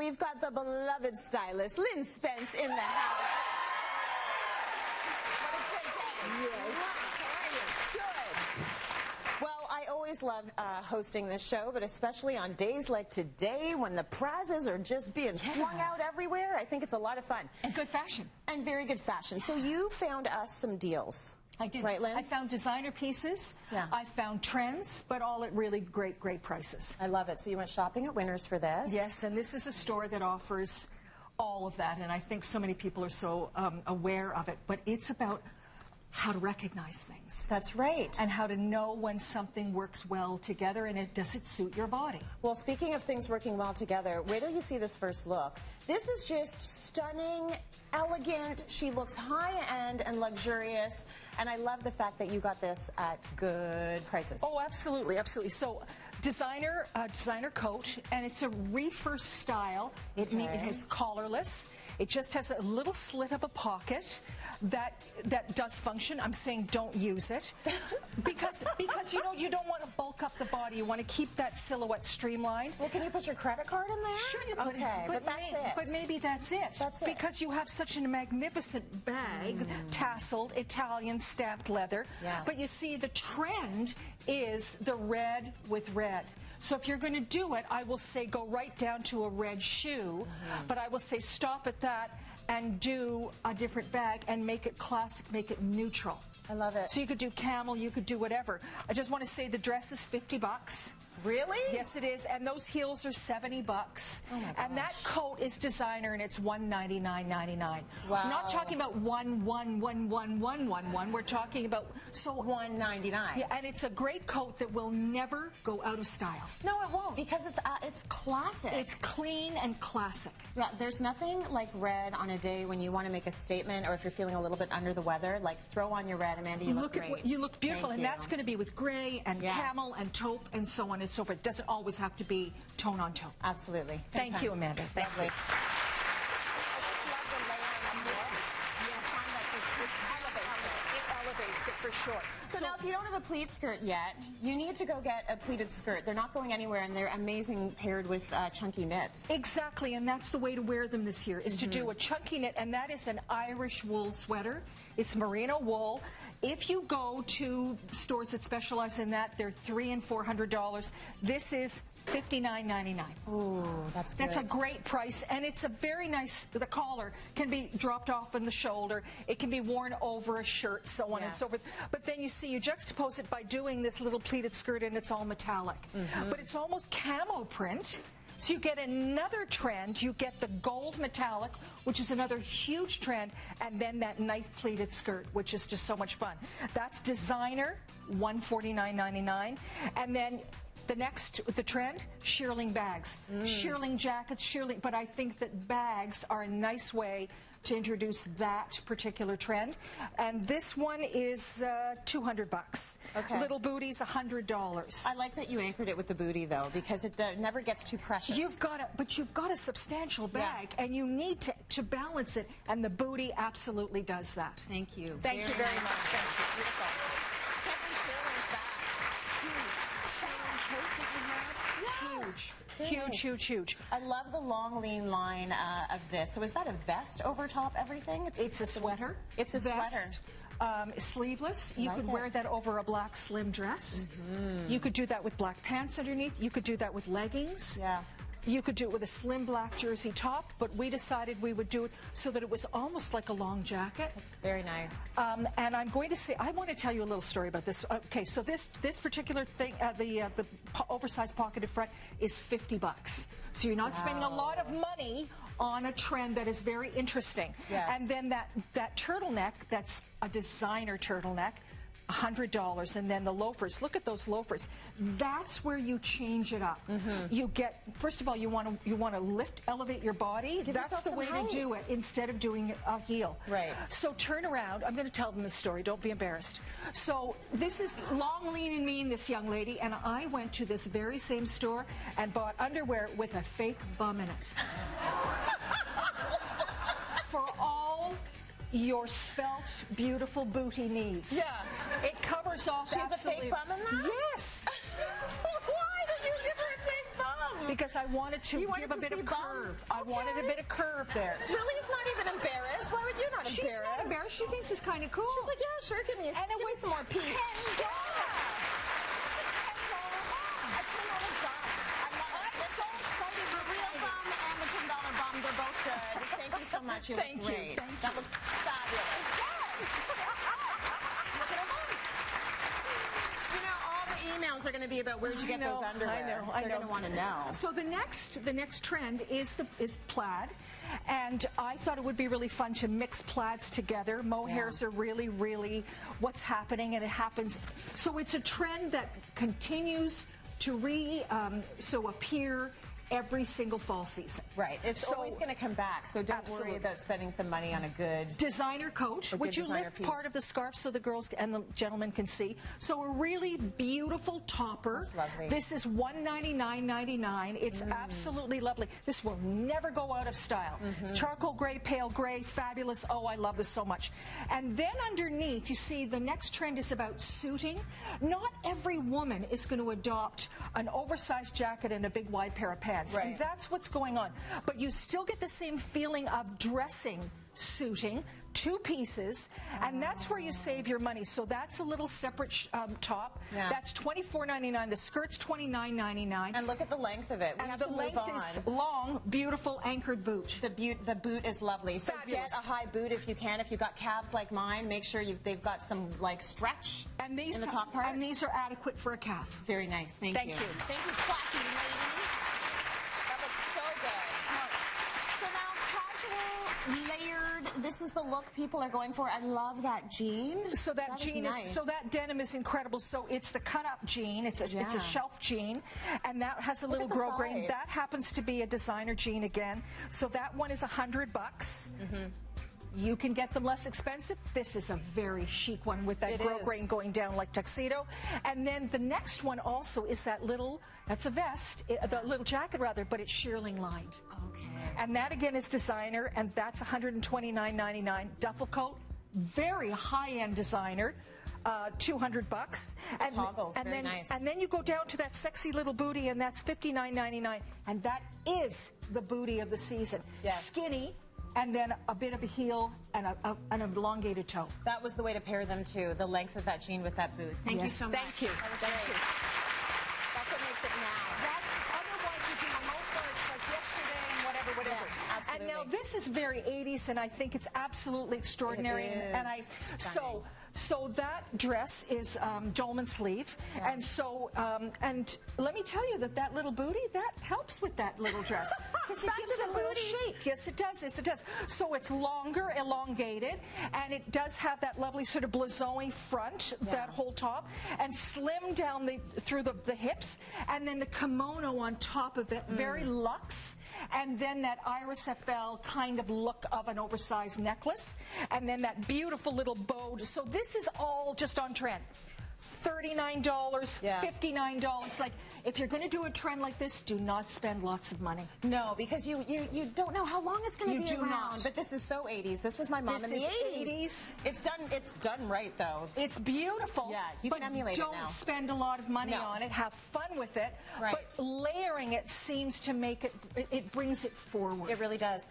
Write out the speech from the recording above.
we've got the beloved stylist, Lynn Spence, in the house. What a great day. Yes. How are you? Good. Well, I always love hosting this show, but especially on days like today when the prizes are just being flung out everywhere, I think it's a lot of fun. And good fashion. And very good fashion. So you found us some deals. I did. Right, Lynn? I found designer pieces. Yeah. I found trends, but all at really great prices. I love it. So you went shopping at Winners for this. Yes, and this is a store that offers all of that, and I think so many people are so aware of it. But it's about how to recognize things. That's right. And how to know when something works well together, and does it suit your body? Well, speaking of things working well together, wait till you see this first look. This is just stunning, elegant. She looks high-end and luxurious, and I love the fact that you got this at good prices. Oh, absolutely, absolutely. So, designer coat, and it's a reefer style. It has collarless. It just has a little slit of a pocket that does function. I'm saying don't use it because you don't want to bulk up the body. You want to keep that silhouette streamlined. Well, can you put your credit card in there? Sure, you put okay, but that's it. But maybe that's it. That's it. Because you have such a magnificent bag, tasseled, Italian stamped leather. Yes. But you see, the trend is the red with red. So if you're going to do it, I will say go right down to a red shoe, but I will say stop at that and do a different bag and make it classic, make it neutral. I love it. So you could do camel, you could do whatever. I just want to say the dress is $50. Really? Yes, it is. And those heels are $70. Oh my gosh. And that coat is designer, and it's $199.99. Wow. We're not talking about one. We're talking about $199. Yeah, and it's a great coat that will never go out of style. No, it won't, because it's classic. It's clean and classic. Yeah, there's nothing like red on a day when you want to make a statement, or if you're feeling a little bit under the weather. Like, throw on your red, Amanda. You look great. You look beautiful, Thank and you. that's going to be with gray and camel and taupe and so on and so forth. It doesn't always have to be tone on tone. Absolutely. Thank you, Amanda. Thank Lovely. you. I just love the layering of this. Yes. I find that It elevates it for sure. So now, if you don't have a pleat skirt yet, you need to go get a pleated skirt. They're not going anywhere, and they're amazing paired with chunky knits. Exactly, and that's the way to wear them this year, is to do a chunky knit, and that is an Irish wool sweater. It's merino wool. If you go to stores that specialize in that, they're $300 and $400. This is $59.99. Ooh, that's good. That's a great price, and it's a very nice. The collar can be dropped off on the shoulder. It can be worn over a shirt, so on and so forth. But then you see, you juxtapose it by doing this little pleated skirt, and it's all metallic. But it's almost camo print. So you get another trend. You get the gold metallic, which is another huge trend, and then that knife pleated skirt, which is just so much fun. That's designer, $149.99, and then the trend, shearling bags, shearling jackets, shearling. But I think that bags are a nice way to introduce that particular trend. And this one is $200. Okay. Little booties, $100. I like that you anchored it with the booty, though, because it never gets too precious. You've got a substantial bag, and you need to balance it, and the booty absolutely does that. Thank you. Thank you very much. Thank you. Beautiful. Kevin Shearling's back. Huge. I love the long, lean line of this. So is that a vest over top everything? It's a sweater. It's a vest, sweater. Sleeveless. You could wear that over a black slim dress. You could do that with black pants underneath. You could do that with leggings. Yeah. You could do it with a slim black jersey top, but we decided we would do it so that it was almost like a long jacket. That's very nice. And I'm going to say, I want to tell you a little story about this. Okay, so this particular thing, the oversized pocketed front is $50. So you're not spending a lot of money on a trend that is very interesting. Yes. And then that turtleneck, that's a designer turtleneck, $100, and then the loafers. Look at those loafers. That's where you change it up. You get, first of all, you want to elevate your body. Give That's the way to do it instead of doing a heel. Right. So turn around. I'm going to tell them this story. Don't be embarrassed. So this is long, lean, and mean, this young lady, and I went to this very same store and bought underwear with a fake bum in it. For all your svelte, beautiful booty needs. Yeah. It covers off She has absolutely. a fake bum in that? Yes. Why did you give her a fake bum? because I wanted to give a bit of curve. I wanted a bit of curve there. Lily's not even embarrassed. Why would you not embarrassed? She's not embarrassed. She thinks it's kind of cool. She's like, yeah, sure, give me some more peach. $10. They're both good. Thank you so much. You look great. That looks fabulous. Look at them all. You know, all the emails are going to be about where'd you get those underwear. I know. They're going to want to know. So the next trend is plaid, and I thought it would be really fun to mix plaids together. Mohairs are really, really what's happening, and it happens. So it's a trend that continues to appear every single fall season. Right. It's always going to come back, so don't worry about spending some money on a good designer coat, which you lift part of the scarf so the girls and the gentlemen can see. So a really beautiful topper. That's lovely. This is $199.99. It's absolutely lovely. This will never go out of style. Charcoal gray, pale gray, fabulous. Oh, I love this so much. And then underneath, you see the next trend is about suiting. Not every woman is going to adopt an oversized jacket and a big wide pair of pants. Right. And that's what's going on. But you still get the same feeling of dressing, suiting, two pieces, and that's where you save your money. So that's a little separate top. That's $24.99. The skirt's $29.99. And look at the length of it. The length is long, beautiful anchored boot. The boot is lovely. So get a high boot if you can. If you've got calves like mine, make sure they've got some like stretch in the top part. And these are adequate for a calf. Very nice. Thank you. Thank you, classy lady. Layered. This is the look people are going for. I love that jean. So that jean is so that denim is incredible. So it's the cut-up jean. It's a shelf jean, and that has a little grosgrain grain. That happens to be a designer jean again. So that one is $100. You can get them less expensive. This is a very chic one with that grosgrain going down like tuxedo. And then the next one also is that little, that's a vest, the little jacket rather, but it's shearling lined. Okay. And that again is designer, and that's $129.99. Duffel coat, very high-end designer. $200. And toggles, very nice. And then you go down to that sexy little booty, and that's $59.99. And that is the booty of the season. Yes. Skinny, and then a bit of a heel and an elongated toe. That was the way to pair them too, the length of that jean with that boot. Thank you so much. Thank you. That was great. That's what makes it now. Otherwise you do a loafer, it's like yesterday and whatever. Yeah, absolutely. And now this is very 80s, and I think it's absolutely extraordinary. It is. So that dress is dolman sleeve, and so and let me tell you that little booty that helps with that little dress because it gives it a little shape. Yes, it does. Yes, it does. So it's longer, elongated, and it does have that lovely sort of blouson front, that whole top, and slim down through the hips, and then the kimono on top of it, very luxe. And then that Iris FL kind of look of an oversized necklace. And then that beautiful little bow. So this is all just on trend. $39, $59. Like, if you're going to do a trend like this, do not spend lots of money. No, because you don't know how long it's going to be around. Not. But this is so 80s. This was my mom in the 80s. It's done right, though. It's beautiful. Yeah, you can emulate it now. Don't spend a lot of money on it. Have fun with it. Right. But layering it seems to make it brings it forward. It really does.